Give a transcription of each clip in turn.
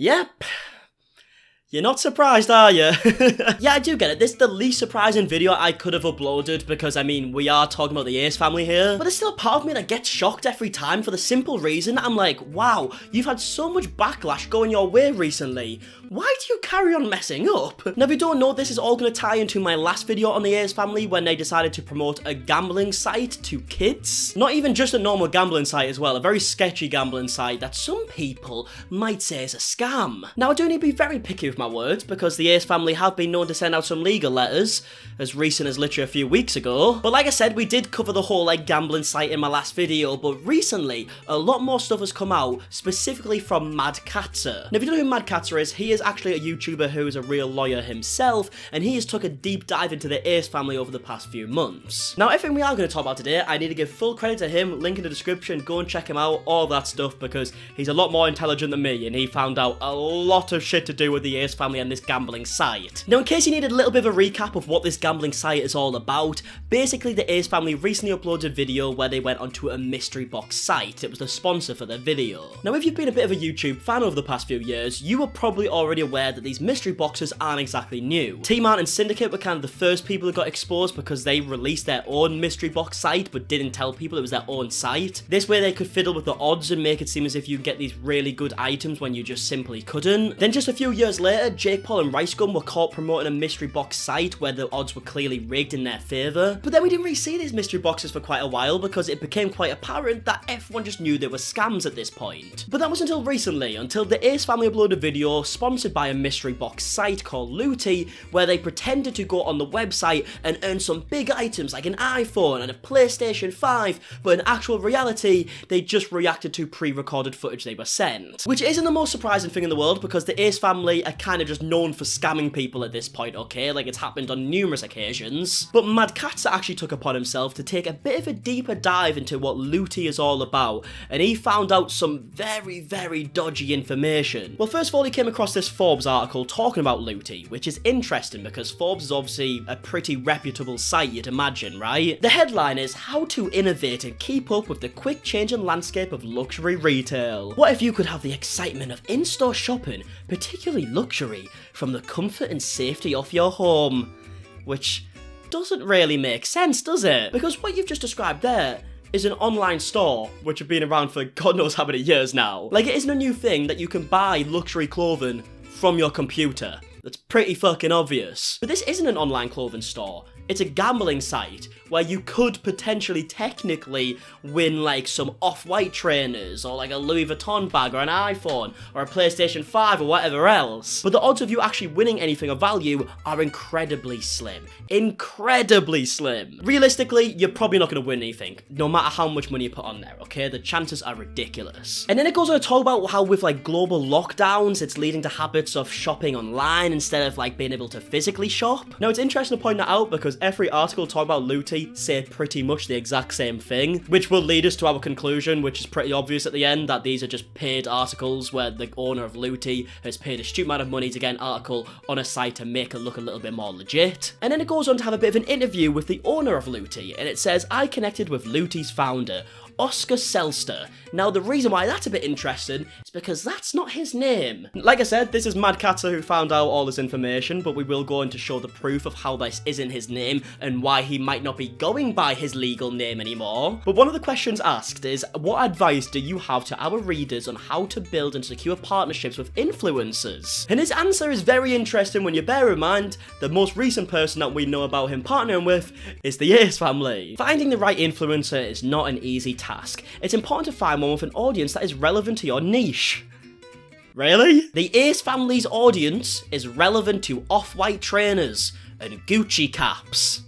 Yep. You're not surprised, are you? Yeah, I do get it. This is the least surprising video I could have uploaded because, I mean, we are talking about the Ace family here. But there's still a part of me that gets shocked every time for the simple reason that I'm like, wow, you've had so much backlash going your way recently. Why do you carry on messing up? Now, if you don't know, this is all going to tie into my last video on the Ace family when they decided to promote a gambling site to kids. Not even just a normal gambling site as well, a very sketchy gambling site that some people might say is a scam. Now, I do need to be very picky with my words because the Ace family have been known to send out some legal letters as recent as literally a few weeks ago. But like I said, we did cover the whole gambling site in my last video, but recently a lot more stuff has come out specifically from Mad Katzer. Now, if you don't know who Mad Katzer is, he is actually a YouTuber who is a real lawyer himself, and he has took a deep dive into the Ace family over the past few months. Now, everything we are going to talk about today, I need to give full credit to him, link in the description, go and check him out, all that stuff, because he's a lot more intelligent than me, and he found out a lot of shit to do with the Ace family and this gambling site. Now, in case you needed a little bit of a recap of what this gambling site is all about, basically the Ace family recently uploaded a video where they went onto a mystery box site. It was the sponsor for their video. Now, if you've been a bit of a YouTube fan over the past few years, you were probably already aware that these mystery boxes aren't exactly new. T-Mart and Syndicate were kind of the first people that got exposed because they released their own mystery box site but didn't tell people it was their own site. This way they could fiddle with the odds and make it seem as if you could get these really good items when you just simply couldn't. Then just a few years later, Jake Paul and Rice Gum were caught promoting a mystery box site where the odds were clearly rigged in their favour. But then we didn't really see these mystery boxes for quite a while because it became quite apparent that everyone just knew they were scams at this point. But that was until recently, until the Ace family uploaded a video sponsored by a mystery box site called Looty, where they pretended to go on the website and earn some big items like an iPhone and a PlayStation 5, but in actual reality, they just reacted to pre-recorded footage they were sent. Which isn't the most surprising thing in the world because the Ace family are kind of just known for scamming people at this point, okay? Like, it's happened on numerous occasions. But Mad Katzer actually took upon himself to take a bit of a deeper dive into what Looty is all about, and he found out some very, very dodgy information. Well, first of all, he came across this Forbes article talking about Looty, which is interesting because Forbes is obviously a pretty reputable site, you'd imagine, right? The headline is, How to Innovate and Keep Up with the Quick Changing Landscape of Luxury Retail. What if you could have the excitement of in-store shopping, particularly luxury, from the comfort and safety of your home? Which doesn't really make sense, does it? Because what you've just described there is an online store which have been around for God knows how many years now. Like, it isn't a new thing that you can buy luxury clothing from your computer. That's pretty fucking obvious. But this isn't an online clothing store. It's a gambling site where you could potentially technically win like some off-white trainers or like a Louis Vuitton bag or an iPhone or a PlayStation 5 or whatever else. But the odds of you actually winning anything of value are incredibly slim. Incredibly slim. Realistically, you're probably not going to win anything, no matter how much money you put on there, okay? The chances are ridiculous. And then it goes on to talk about how with like global lockdowns, it's leading to habits of shopping online instead of like being able to physically shop. Now, it's interesting to point that out because every article talking about Looty say pretty much the exact same thing, which will lead us to our conclusion, which is pretty obvious at the end, that these are just paid articles where the owner of Looty has paid a stupid amount of money to get an article on a site to make it look a little bit more legit. And then it goes on to have a bit of an interview with the owner of Looty, and it says, I connected with Looty's founder, Oscar Selster. Now, the reason why that's a bit interesting is because that's not his name. Like I said, this is Mad Katzer who found out all this information, but we will go on to show the proof of how this isn't his name and why he might not be going by his legal name anymore. But one of the questions asked is, what advice do you have to our readers on how to build and secure partnerships with influencers? And his answer is very interesting when you bear in mind the most recent person that we know about him partnering with is the Ace family. Finding the right influencer is not an easy task. It's important to find one with an audience that is relevant to your niche. Really? The Ace family's audience is relevant to off-white trainers and Gucci caps.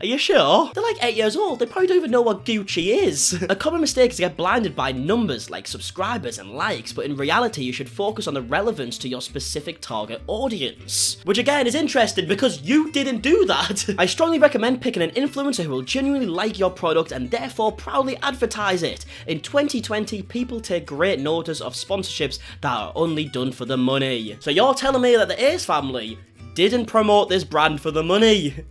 Are you sure? They're like 8 years old, they probably don't even know what Gucci is. A common mistake is to get blinded by numbers like subscribers and likes, but in reality you should focus on the relevance to your specific target audience. Which again is interesting because you didn't do that. I strongly recommend picking an influencer who will genuinely like your product and therefore proudly advertise it. In 2020, people take great notice of sponsorships that are only done for the money. So you're telling me that the Ace family didn't promote this brand for the money?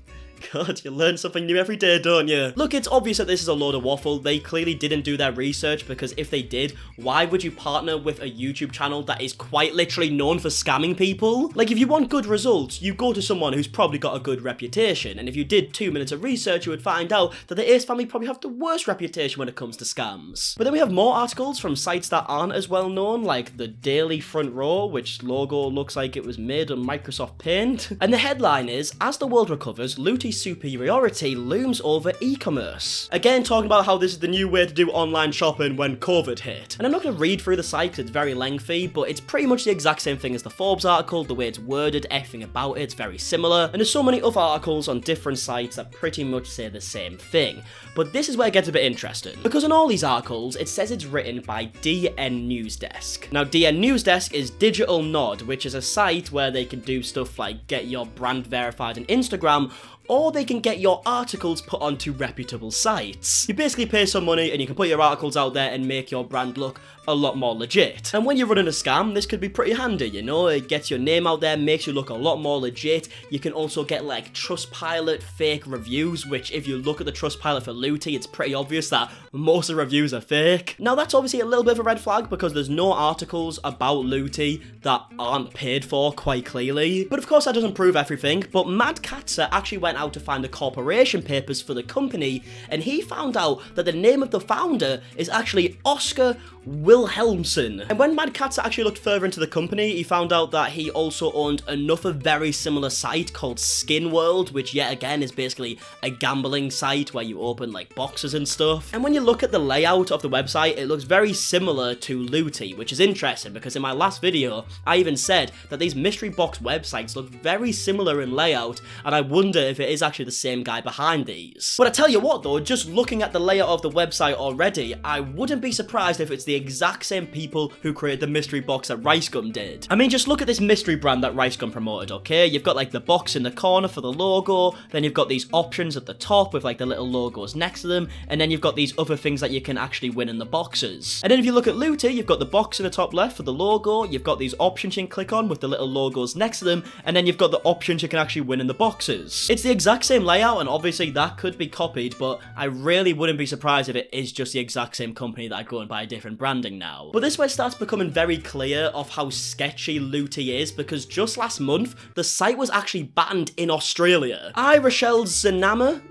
God, you learn something new every day, don't you? Look, it's obvious that this is a load of waffle. They clearly didn't do their research, because if they did, why would you partner with a YouTube channel that is quite literally known for scamming people? Like, if you want good results, you go to someone who's probably got a good reputation, and if you did 2 minutes of research, you would find out that the Ace family probably have the worst reputation when it comes to scams. But then we have more articles from sites that aren't as well known, like the Daily Front Row, which logo looks like it was made on Microsoft Paint. And the headline is, as the world recovers, Looty's superiority looms over e-commerce. Again, talking about how this is the new way to do online shopping when COVID hit. And I'm not going to read through the site because it's very lengthy, but it's pretty much the exact same thing as the Forbes article. The way it's worded, everything about it's very similar. And there's so many other articles on different sites that pretty much say the same thing. But this is where it gets a bit interesting, because in all these articles, it says it's written by DN News Desk. Now, DN News Desk is Digital Nod, which is a site where they can do stuff like get your brand verified on Instagram, or they can get your articles put onto reputable sites. You basically pay some money and you can put your articles out there and make your brand look a lot more legit. And when you're running a scam, this could be pretty handy, you know? It gets your name out there, makes you look a lot more legit. You can also get like Trustpilot fake reviews, which if you look at the Trustpilot for Looty, it's pretty obvious that most of the reviews are fake. Now that's obviously a little bit of a red flag, because there's no articles about Looty that aren't paid for quite clearly. But of course that doesn't prove everything, but Mad Katzer actually went out to find the corporation papers for the company, and he found out that the name of the founder is actually Oscar Wilhelmsen. And when Mad Katzer actually looked further into the company, he found out that he also owned another very similar site called Skin World, which yet again is basically a gambling site where you open like boxes and stuff. And when you look at the layout of the website, it looks very similar to Looty, which is interesting because in my last video, I even said that these mystery box websites look very similar in layout, and I wonder if it is actually the same guy behind these. But I tell you what though, just looking at the layout of the website already, I wouldn't be surprised if it's the exact same people who created the mystery box that Rice Gum did. I mean, just look at this mystery brand that Rice Gum promoted, okay? You've got like the box in the corner for the logo, then you've got these options at the top with like the little logos next to them, and then you've got these other things that you can actually win in the boxes. And then if you look at Looty, you've got the box in the top left for the logo, you've got these options you can click on with the little logos next to them, and then you've got the options you can actually win in the boxes. It's the exact same layout, and obviously that could be copied, but I really wouldn't be surprised if it is just the exact same company that are going by a different branding now. But this way starts becoming very clear of how sketchy Looty is, because just last month, the site was actually banned in Australia. Rochelle Zanema,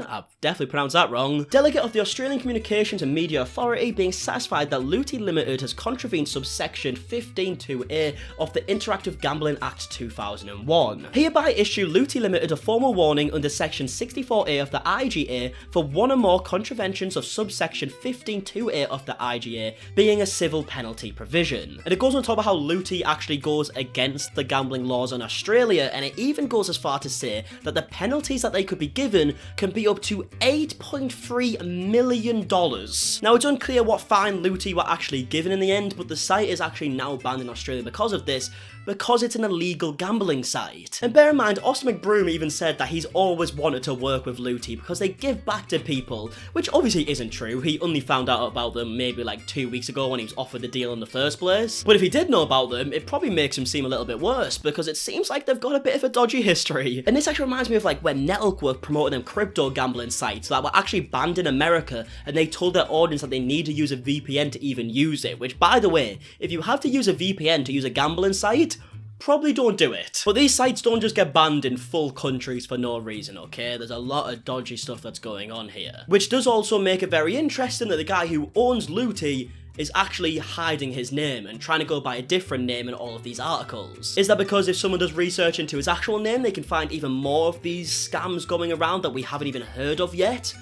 I've definitely pronounced that wrong, delegate of the Australian Communications and Media Authority, being satisfied that Looty Limited has contravened subsection 15.2a of the Interactive Gambling Act 2001. Hereby issue Looty Limited a formal warning under section 64a of the IGA for one or more contraventions of subsection 15.2a of the IGA being a civil penalty provision. And it goes on top of how Looty actually goes against the gambling laws in Australia, and it even goes as far to say that the penalties that they could be given can be up to $8.3 million. Now it's unclear what fine Looty were actually given in the end, but the site is actually now banned in Australia because of this, because it's an illegal gambling site. And bear in mind, Austin Mcbroom even said that he's always wanted to work with Looty because they give back to people, which obviously isn't true. He only found out about them maybe like 2 weeks ago when he was offered the deal in the first place. But if he did know about them, it probably makes him seem a little bit worse, because it seems like they've got a bit of a dodgy history. And this actually reminds me of like when Network were promoting them crypto gambling sites that were actually banned in America, and they told their audience that they need to use a VPN to even use it, which by the way, if you have to use a VPN to use a gambling site, probably don't do it. But these sites don't just get banned in full countries for no reason, okay? There's a lot of dodgy stuff that's going on here. Which does also make it very interesting that the guy who owns Looty is actually hiding his name and trying to go by a different name in all of these articles. Is that because if someone does research into his actual name, they can find even more of these scams going around that we haven't even heard of yet?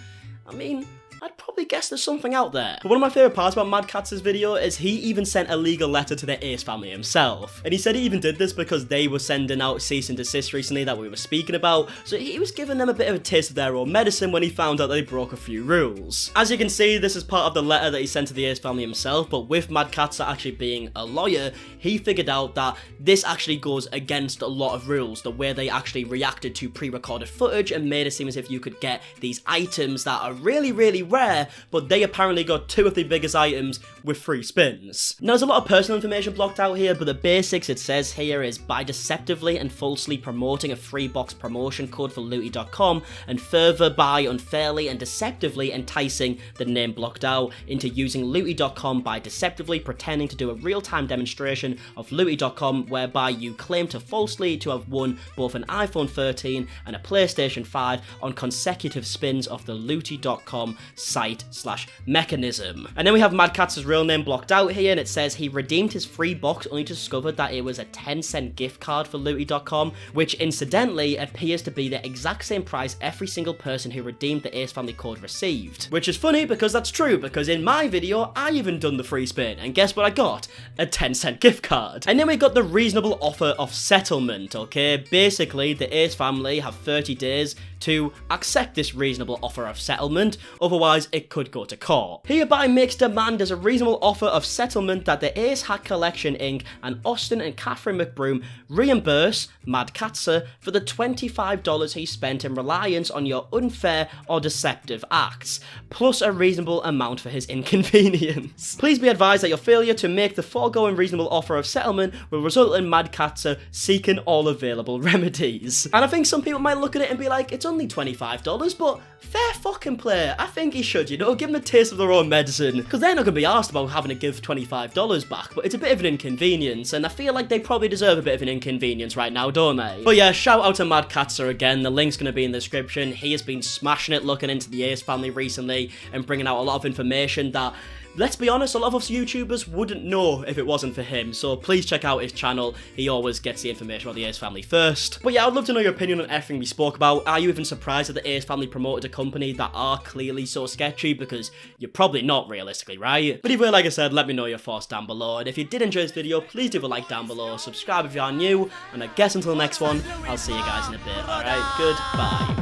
I mean, I'd probably guess there's something out there. But one of my favourite parts about Mad Katz's video is he even sent a legal letter to the Ace family himself. And he said he even did this because they were sending out cease and desist recently that we were speaking about, so he was giving them a bit of a taste of their own medicine when he found out that they broke a few rules. As you can see, this is part of the letter that he sent to the Ace family himself, but with Mad Katzer actually being a lawyer, he figured out that this actually goes against a lot of rules, the way they actually reacted to pre-recorded footage and made it seem as if you could get these items that are really, really rare there, but they apparently got 2 of the biggest items with free spins. Now, there's a lot of personal information blocked out here, but the basics it says here is by deceptively and falsely promoting a free box promotion code for Looty.com, and further by unfairly and deceptively enticing the name blocked out into using Looty.com by deceptively pretending to do a real-time demonstration of Looty.com whereby you claim to falsely to have won both an iPhone 13 and a PlayStation 5 on consecutive spins of the Looty.com site/mechanism. And then we have Mad Catz's real name blocked out here, and it says he redeemed his free box only to discover that it was a 10-cent gift card for Looty.com, which incidentally appears to be the exact same price every single person who redeemed the Ace Family code received. Which is funny because that's true, because in my video I even done the free spin, and guess what I got? A 10-cent gift card. And then we got the reasonable offer of settlement, okay? Basically, the Ace Family have 30 days to accept this reasonable offer of settlement, otherwise it could go to court. Hereby makes demand as a reasonable offer of settlement that the Ace Hat Collection Inc. and Austin and Catherine Mcbroom reimburse Mad Catzer for the $25 he spent in reliance on your unfair or deceptive acts, plus a reasonable amount for his inconvenience. Please be advised that your failure to make the foregoing reasonable offer of settlement will result in Mad Catzer seeking all available remedies. And I think some people might look at it and be like, it's only $25, but fair fucking play. I think he should, you know, give them a taste of their own medicine, because they're not going to be asked about having to give $25 back, but it's a bit of an inconvenience, and I feel like they probably deserve a bit of an inconvenience right now, don't they? But yeah, shout out to Mad Catzer again. The link's going to be in the description. He has been smashing it looking into the Ace Family recently and bringing out a lot of information that, let's be honest, a lot of us YouTubers wouldn't know if it wasn't for him, so please check out his channel. He always gets the information about the Ace Family first. But yeah, I'd love to know your opinion on everything we spoke about. Are you even surprised that the Ace Family promoted a company that are clearly so sketchy? Because you're probably not, realistically, right? But either way, like I said, let me know your thoughts down below, and if you did enjoy this video, please leave a like down below, subscribe if you are new, and I guess until the next one, I'll see you guys in a bit. Alright, goodbye.